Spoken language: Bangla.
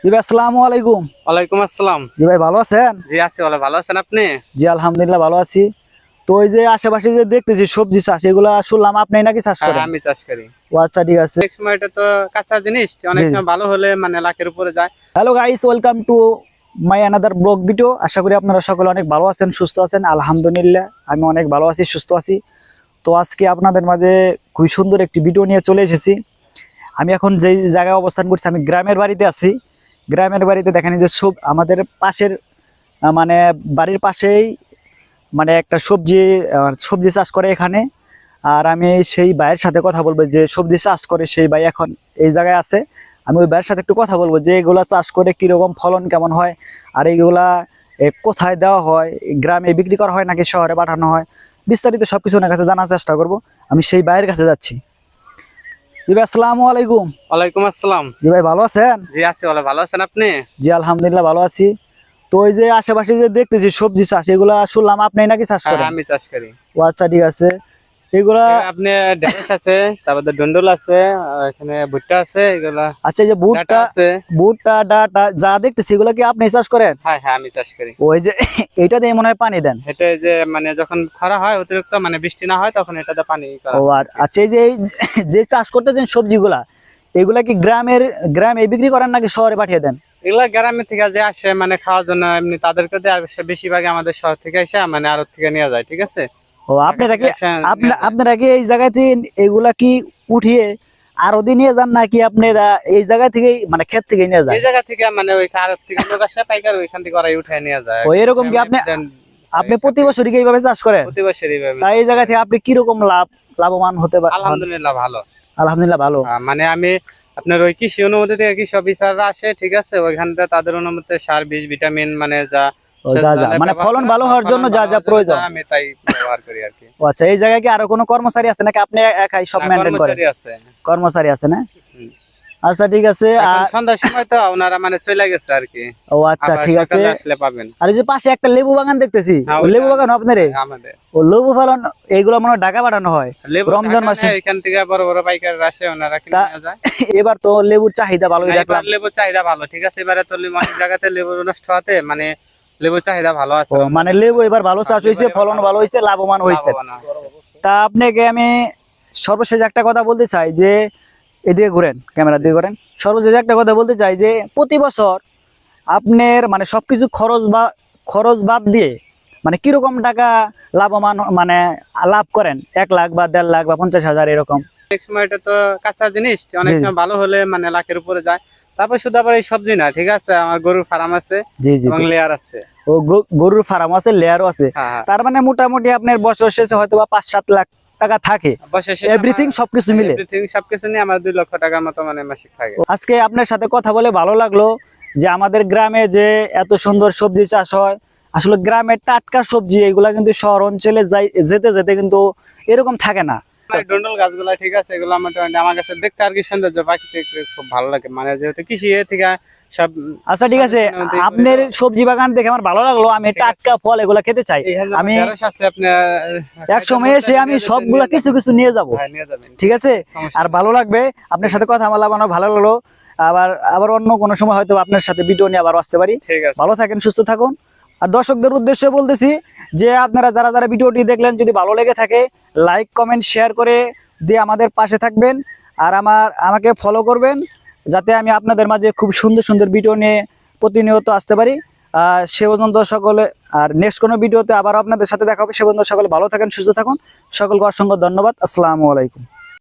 জি ভাই, আসসালামু আলাইকুম। ওয়ালাইকুম আসসালাম। জি ভাই, ভালো আছেন? জি আছি, ভালো আছেন আপনি? জি আলহামদুলিল্লাহ ভালো আছি। তো ওই যে আশেপাশে যে দেখতেছি সবজি চাষ, এগুলা শুনলাম আপনি নাকি চাষ হ্যাঁ, করেন? আমি চাষ করি। ও আচ্ছা, ঠিক আছে। এক সময় এটা তো কাঁচা জিনিস, জি অনেক সময় ভালো হলে মানে লাখের উপরে যায়। Hello guys, welcome to my another blog video. আশা করি আপনারা সকলে অনেক ভালো আছেন, সুস্থ আছেন। আলহামদুলিল্লাহ আমি অনেক ভালো আছি, সুস্থ আছি। তো আজকে আপনাদের মাঝে খুবই সুন্দর একটি ভিডিও নিয়ে চলে এসেছি। আমি এখন যেই জায়গায় অবস্থান করছি, আমি গ্রামের বাড়িতে আছি। গ্রামের বাড়িতে দেখেন যে সব আমাদের পাশের মানে বাড়ির পাশেই মানে একটা সবজি চাষ করে এখানে। আর আমি সেই ভাইয়ের সাথে কথা বলবো যে সবজি চাষ করে সেই ভাই এখন এই জায়গায় আছে। আমি ওই ভাইয়ের সাথে একটু কথা বলবো যে এগুলা চাষ করে কিরকম ফলন কেমন হয়, আর এইগুলা কোথায় দেওয়া হয়, গ্রামে বিক্রি করা হয় নাকি শহরে পাঠানো হয়, বিস্তারিত সবকিছু ওনার কাছে জানার চেষ্টা করব। আমি সেই ভাইয়ের কাছে যাচ্ছি। জি ভাই, আসসালামু আলাইকুম। ওয়ালাইকুম আসসালাম। জি ভাই, ভালো আছেন? জি আছি, ভালো আছেন আপনি? জি আলহামদুলিল্লাহ ভালো আছি। তো ওই যে আশেপাশে যে দেখতেছি সবজি চাষ, এগুলা শুনলাম আপনি নাকি চাষ হ্যাঁ, করেন? আমি চাষ করি। ও আচ্ছা, ঠিক আছে। এগুলা আপনি ঢেঁড়স আছে, তারপরে ডন্ডল আছে, আর এখানে ভুট্টা আছে, এগুলা আচ্ছা, এই যে ডাটা ভুট্টা আছে। ভুট্টা ডাটা যা দেখতেছি এগুলা কি আপনি চাষ করেন? হ্যাঁ হ্যাঁ, আমি চাষ করি। ওই যে এটা দিয়ে মনে হয় পানি দেন। এটা যে মানে যখন খরা হয়, অতিরিক্ত মানে বৃষ্টি না হয়, তখন এটাতে পানি করা ও হয়। আচ্ছা, এই যে চাষ করতেছেন সবজিগুলা, এগুলা কি গ্রামে বিক্রি করেন নাকি শহরে পাঠিয়ে দেন? এগুলা গ্রামের থেকে যে আসে মানে খাওয়ার জন্য, এমনি তাদেরকে দেয়। আর বেশিরভাগ আমাদের শহর থেকে এসে মানে আড়ত থেকে নিয়ে যায়, ঠিক আছে। ও আপনারা কি এসে নিয়ে যায়। আপনারা কি এই জায়গা থেকে এগুলা কি উঠিয়ে আরো দিয়ে নিয়ে যান নাকি আপনারা এই জায়গা থেকেই মানে ক্ষেত থেকে নিয়ে যান? এই জায়গা থেকে মানে ওই আড়ত থেকে লোক আসে, পাইকার ওইখান থেকে ওরাই উঠায় নিয়ে যায়। ও এরকম কি আপনি প্রতি বছরই কি এইভাবে চাষ করেন? প্রতি বছরই এইভাবে। তাই এই জায়গা থেকে আপনি কিরকম লাভবান হতে পারেন? আলহামদুলিল্লাহ ভালো। আলহামদুলিল্লাহ ভালো। মানে আমি আপনার ওই কৃষি অনুমতি থেকে কৃষি অফিসাররা আসে, ঠিক আছে, ওইখান থেকে তাদের অনুমতি সার বীজ ভিটামিন মানে যা মানে ফলন ভালো হওয়ার জন্য যা যা প্রয়োজন আমি তাই ব্যবহার করি আর কি। ও আচ্ছা, এই জায়গায় কি আরো কোনো কর্মচারী আছে নাকি আপনি একাই সব মেনটেন করেন? কর্মচারী আছে। কর্মচারী আছে না? হুম। আচ্ছা, ঠিক আছে। এখন সন্ধ্যার সময় তো ওনারা মানে চলে গেছে আর কি। ও আচ্ছা, আবার ঠিক আছে। সকালে আসলে পাবেন। আর এই যে পাশে একটা লেবু বাগান দেখতেছি, হ্যাঁ, ও লেবু বাগান আপনার? আমাদের ও লেবু ফলন এইগুলো মনে হয় ঢাকা পাঠানো হয় লেবু রমজান মাসে। এখান থেকে বড় বড় পাইকাররা আসে, ওনারা কিনে নিয়ে যায়। এবার তো লেবুর চাহিদা ভালোই এবার দেখলাম। লেবুর চাহিদা ভালো, ঠিক আছে। এবারে তো অনেক জায়গাতে লেবু নষ্ট হতে মানে লেবুর চাহিদা ভালো আছে। মানে লেবু এবার ভালো চাষ হয়েছে, ফলন ভালো হয়েছে, লাভবান হয়েছে। তা আপনাকে আমি সর্বশেষ একটা কথা বলতে চাই যে এদিকে ঘুরেন, ক্যামেরা দিয়ে ঘুরেন। সর্বশেষ একটা কথা বলতে চাই যে প্রতি বছর আপনার মানে সবকিছু খরচ বাদ দিয়ে মানে কিরকম টাকা লাভবান মানে লাভ করেন? 1 লাখ বা 1.5 লাখ বা 50,000 এরকম? এক সময় এটা তো কাঁচা জিনিস, অনেক জি সময় ভালো হলে মানে লাখের উপরে যায়। তারপর শুধু আবার এই সবজি না, ঠিক আছে, আমার গরুর ফার্ম আছে জি জি এবং লেয়ার আছে। ও গরুর ফার্ম আছে, লেয়ারও আছে। হ্যাঁ হ্যাঁ। তার মানে মোটামুটি আপনার বছর শেষে হয়তো বা 5-7 লাখ টাকা থাকে, এভরিথিং সবকিছু মিলে। সবকিছু নিয়ে আমার 2 লক্ষ টাকার মতো মানে মাসিক থাকে। আজকে আপনার সাথে কথা বলে ভালো লাগলো যে আমাদের গ্রামে যে এত সুন্দর সবজি চাষ হয়। আসলে গ্রামের টাটকা সবজি এগুলা কিন্তু শহর অঞ্চলে যেতে যেতে কিন্তু এরকম থাকে না। ডন্ডল গাছগুলা, ঠিক আছে, এগুলো আমার কাছে দেখতে আর কি সৌন্দর্য, প্রাকৃতিক খুব ভালো লাগে, মানে যেহেতু কৃষি থেকে সব। আচ্ছা, ঠিক আছে, আপনার সবজি বাগান দেখে আমার ভালো লাগলো। আমি টাটকা ফল এগুলা খেতে চাই। আমি এক সময় এসে আমি সবগুলা কিছু কিছু নিয়ে যাব, ঠিক আছে? আর ভালো লাগবে আপনার সাথে কথা আমার ভালো লাগলো। আবার অন্য কোনো সময় হয়তো আপনার সাথে ভিডিও নিয়ে আবার আসতে পারি। ভালো থাকেন, সুস্থ থাকুন। আর দর্শকদের উদ্দেশ্যে বলতেছি যে আপনারা যারা যারা ভিডিওটি দেখলেন, যদি ভালো লেগে থাকে লাইক কমেন্ট শেয়ার করে দিয়ে আমাদের পাশে থাকবেন। আর আমাকে ফলো করবেন, যাতে আমি আপনাদের মাঝে খুব সুন্দর সুন্দর ভিডিও নিয়ে প্রতিনিয়ত আসতে পারি। সে পর্যন্ত সকলে, আর নেক্সট কোনো ভিডিওতে আবার আপনাদের সাথে দেখা হবে। সে পর্যন্ত সকলে ভালো থাকেন, সুস্থ থাকুন। সকলকে অসংখ্য ধন্যবাদ। আসসালামু আলাইকুম।